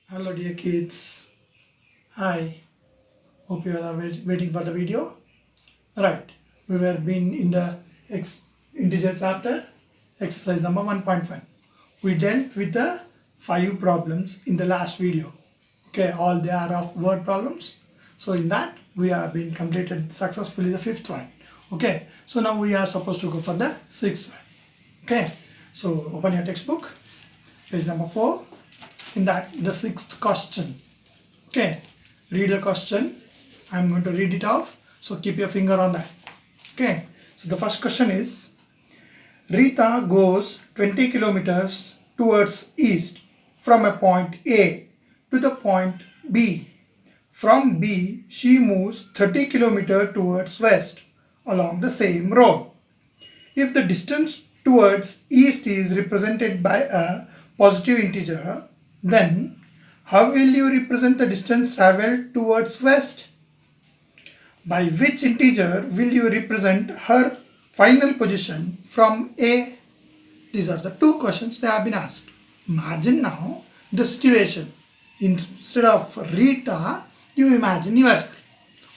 Hello dear kids. Hi. Hope you all are waiting for the video. Right. We were been in the integer chapter, exercise number 1.1. We dealt with the 5 problems in the last video. Okay, all they are of word problems. So in that we have been completed successfully the 5th one. Okay, so now we are supposed to go for the 6th one. Okay, so open your textbook, page number 4. In that, the 6th question. Okay, read the question. I'm going to read it off, so keep your finger on that. Okay, so the first question is, Rita goes 20 kilometers towards east from a point A to the point B. From B, she moves 30 kilometers towards west along the same road. If the distance towards east is represented by a positive integer, then how will you represent the distance traveled towards west? By which integer will you represent her final position from A? These are the 2 questions they have been asked. Imagine now the situation. Instead of Rita, you imagine yourself.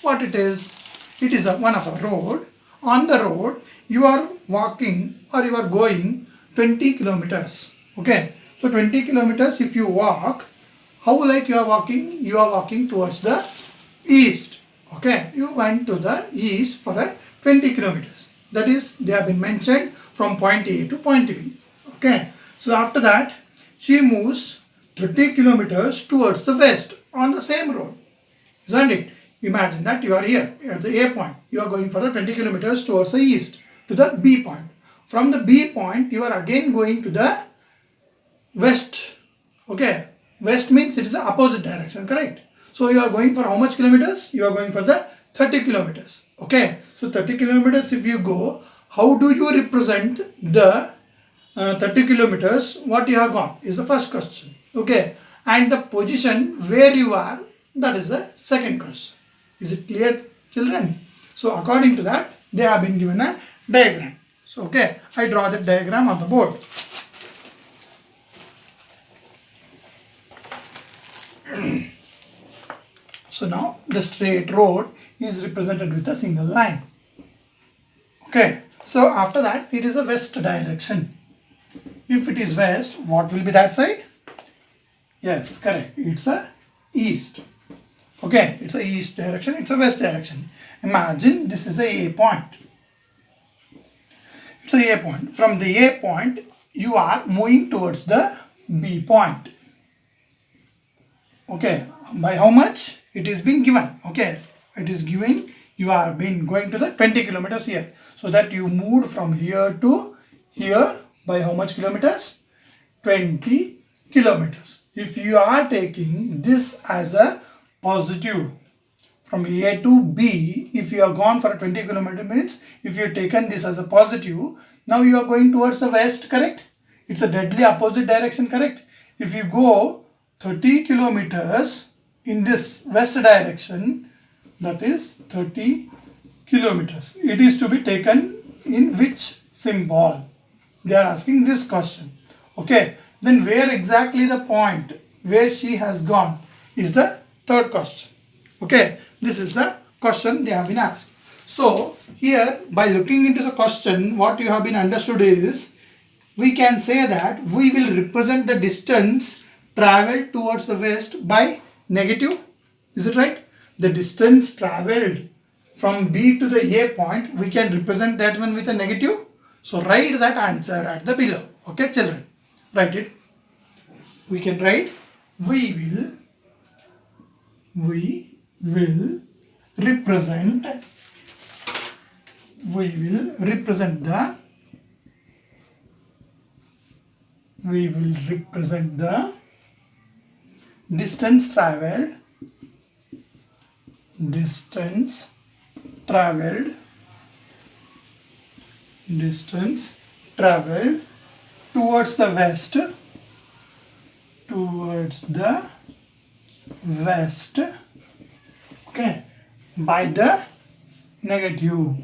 What it is? It is one of a road. On the road, you are walking or you are going 20 kilometers. Okay. So 20 kilometers if you walk, how like you are walking? You are walking towards the east. Okay. You went to the east for a 20 kilometers. That is, they have been mentioned from point A to point B. Okay. So after that, she moves 30 kilometers towards the west on the same road. Isn't it? Imagine that you are here at the A point. You are going for the 20 kilometers towards the east to the B point. From the B point, you are again going to the west. Okay. West means it is the opposite direction, correct? So you are going for how much kilometers? You are going for the 30 kilometers. Okay. So 30 kilometers if you go, how do you represent the 30 kilometers what you have gone is the first question. Okay. And the position where you are, that is the second question. Is it clear, children? So according to that, they have been given a diagram. So okay, I draw the diagram on the board. So now the straight road is represented with a single line. Okay, so after that it is a west direction. If it is west, what will be that side? Yes, correct. It's a east. Okay, it's a east direction, it's a west direction. Imagine this is a point. It's a point. From the A point, you are moving towards the B point. Okay, by how much? It is being given. Okay, it is giving, you are been going to the 20 kilometers here. So that you moved from here to here by how much kilometers? 20 kilometers. If you are taking this as a positive from A to B, if you have gone for a 20 kilometer means if you have taken this as a positive, now you are going towards the west, correct? It's a deadly opposite direction, correct? If you go 30 kilometers in this west direction, that is 30 kilometers. It is to be taken in which symbol? They are asking this question. Okay, then where exactly the point where she has gone is the third question. Okay, this is the question they have been asked. So here, by looking into the question, what you have been understood is, we can say that we will represent the distance traveled towards the west by negative. Is it right? The distance traveled from B to the A point, we can represent that one with a negative. So write that answer at the below. Okay, children, write it. We can write, we will represent the distance traveled towards the west okay, by the negative.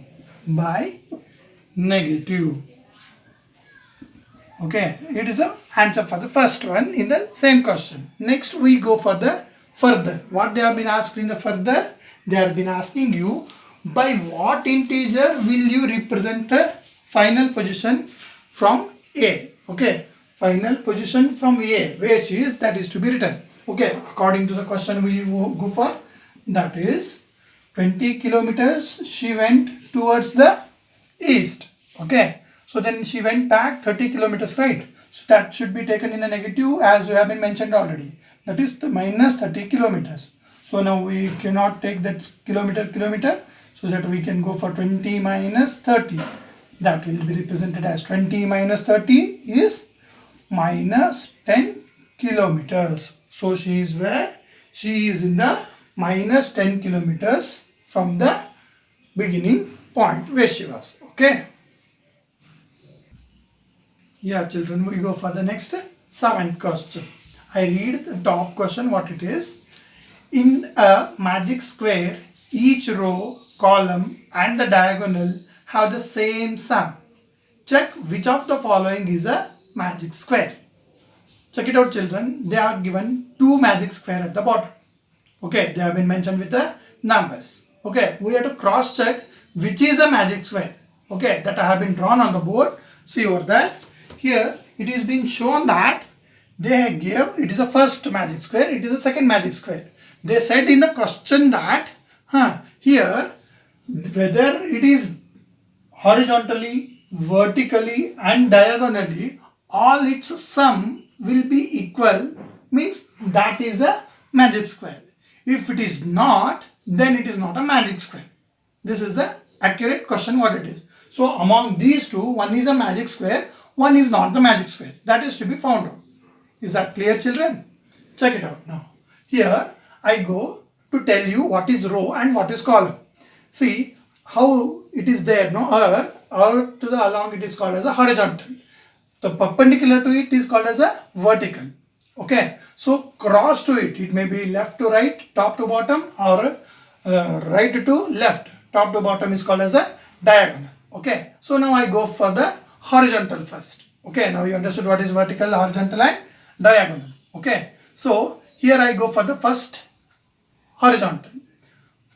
Okay, it is the answer for the first one in the same question. Next we go for the further. What they have been asked in the further? They have been asking you, by what integer will you represent the final position from A? Okay, final position from A, where she is, that is to be written. Okay, according to the question we go for, that is 20 kilometers she went towards the east. Okay, so then she went back 30 kilometers, right? So that should be taken in a negative, as you have been mentioned already. That is the minus 30 kilometers. So now we cannot take that kilometer, so that we can go for 20 minus 30. That will be represented as 20 minus 30 is minus 10 kilometers. So she is where? She is in the minus 10 kilometers from the beginning point where she was. Okay. Yeah, children, we go for the next 7th question. I read the top question, what it is. In a magic square, each row, column and the diagonal have the same sum. Check which of the following is a magic square. Check it out, children. They are given 2 magic square at the bottom. Okay, they have been mentioned with the numbers. Okay, we have to cross check which is a magic square. Okay, that I have been drawn on the board. See over there. Here it is being shown that they gave it is a first magic square, it is a second magic square. They said in the question that here whether it is horizontally, vertically and diagonally, all its sum will be equal, means that is a magic square. If it is not, then it is not a magic square. This is the accurate question what it is. So among these two, one is a magic square, one is not the magic square. That is to be found out. Is that clear, children? Check it out now. Here I go to tell you what is row and what is column. See how it is there, no? Earth to the along it is called as a horizontal. The perpendicular to it is called as a vertical. Okay, so cross to it, it may be left to right, top to bottom, or right to left, top to bottom is called as a diagonal. Okay, so now I go for the horizontal first. Okay, now you understood what is vertical, horizontal and diagonal. Okay, so here I go for the first horizontal.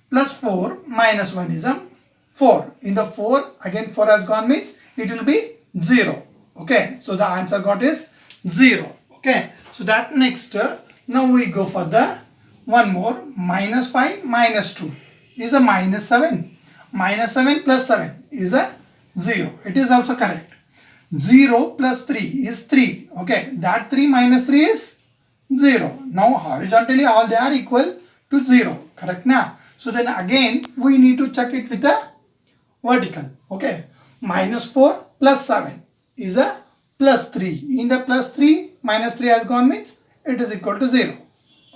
Plus 4 minus 1 is a 4. In the 4, again 4 has gone, means it will be 0. Okay, so the answer got is 0. Okay, so that next, now we go for the one more, minus 5 minus 2 is a minus 7. Minus 7 plus 7 is a 0. It is also correct. 0 plus 3 is 3. Okay, that 3 minus 3 is 0. Now horizontally all they are equal to 0. Correct now? So then again we need to check it with the vertical. Okay, minus 4 plus 7 is a plus 3. In the plus 3, minus 3 has gone, means it is equal to 0.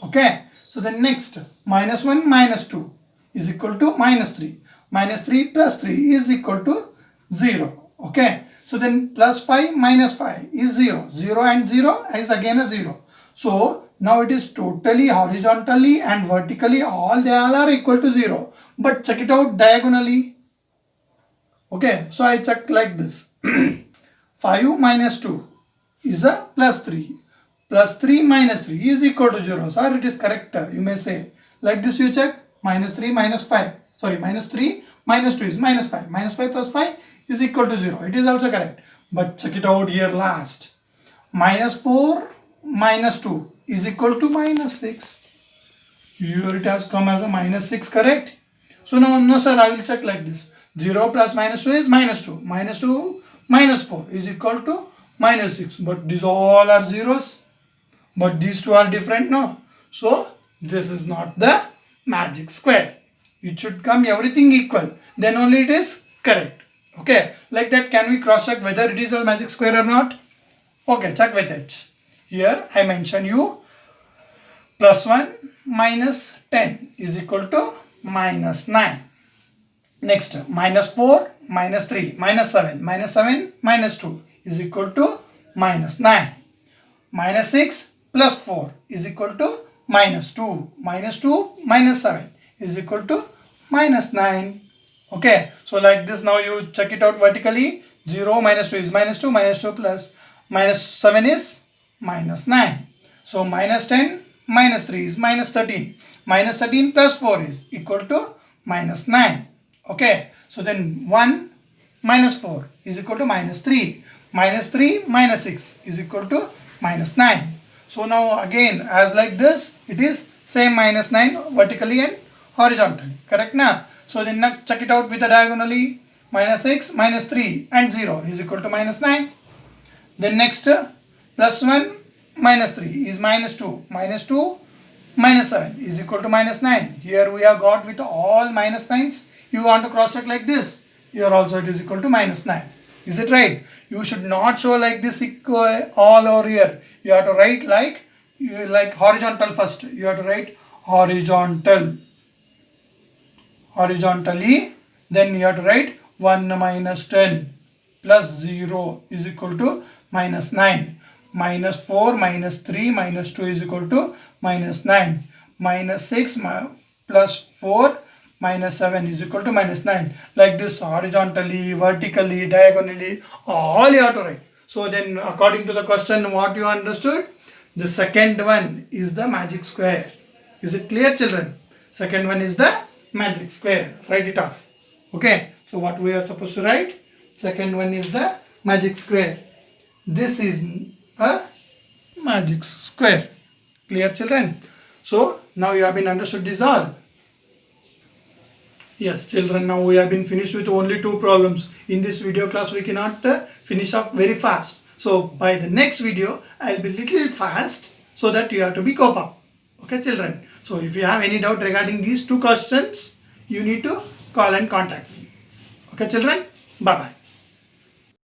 Okay, so then next, minus 1 minus 2 is equal to minus 3. Minus 3 plus 3 is equal to 0. Okay, so then plus 5 minus 5 is 0. 0 and 0 is again a 0. So now it is totally horizontally and vertically all they all are equal to 0. But check it out diagonally. Okay, so I check like this. 5 minus 2 is a plus 3. Plus 3 minus 3 is equal to 0. Sir, it is correct. You may say. Like this you check. Minus 3 minus 5. Sorry, minus 3 minus 2 is minus 5. Minus 5 plus 5 is equal to 0. It is also correct. But check it out here last. Minus 4 minus 2 is equal to minus 6. Here it has come as a minus 6, correct? So now, no sir, I will check like this. 0 plus minus 2 is minus 2. Minus 2 minus 4 is equal to minus 6. But these all are zeros. But these two are different now. So this is not the magic square. It should come everything equal. Then only it is correct. Okay. Like that, can we cross check whether it is a magic square or not? Okay, check with it. Here I mention you plus 1 minus 10 is equal to minus 9. Next, minus 4 minus 3 minus 7 minus 7 minus 2 is equal to minus 9. Minus 6 plus 4 is equal to minus 2. Minus 2 minus 7 is equal to minus 9. Okay, so like this now you check it out vertically. 0 minus 2 is minus 2 plus minus 7 is minus 9. So minus 10 minus 3 is minus 13. Minus 13 plus 4 is equal to minus 9. Okay. So then 1 minus 4 is equal to minus 3. Minus 3 minus 6 is equal to minus 9. So now again, as like this, it is same minus 9 vertically and horizontally. Correct na? So then now check it out with the diagonally. Minus 6 minus 3 and 0 is equal to minus 9. Then next plus 1 minus 3 is minus 2. Minus 2 minus 7 is equal to minus 9. Here we have got with all minus 9s. You want to cross check like this. Here also it is equal to minus 9. Is it right? You should not show like this equal all over here. You have to write like horizontal first. You have to write horizontal. Horizontally. Then you have to write 1 minus 10 plus 0 is equal to minus 9. Minus 4 minus 3 minus 2 is equal to minus 9. Minus 6 plus 4 minus 7 is equal to minus 9. Like this, horizontally, vertically, diagonally, all you have to write. So then according to the question, what you understood? The second one is the magic square. Is it clear, children? Second one is the magic square. Write it off. Okay. So what we are supposed to write? Second one is the magic square. This is a magic square. Clear, children? So now you have been understood this all. Yes, children, now we have been finished with only 2 problems. In this video class, we cannot finish up very fast. So by the next video, I will be little fast so that you have to be cope up. Okay, children? So if you have any doubt regarding these 2 questions, you need to call and contact me. Okay, children? Bye-bye.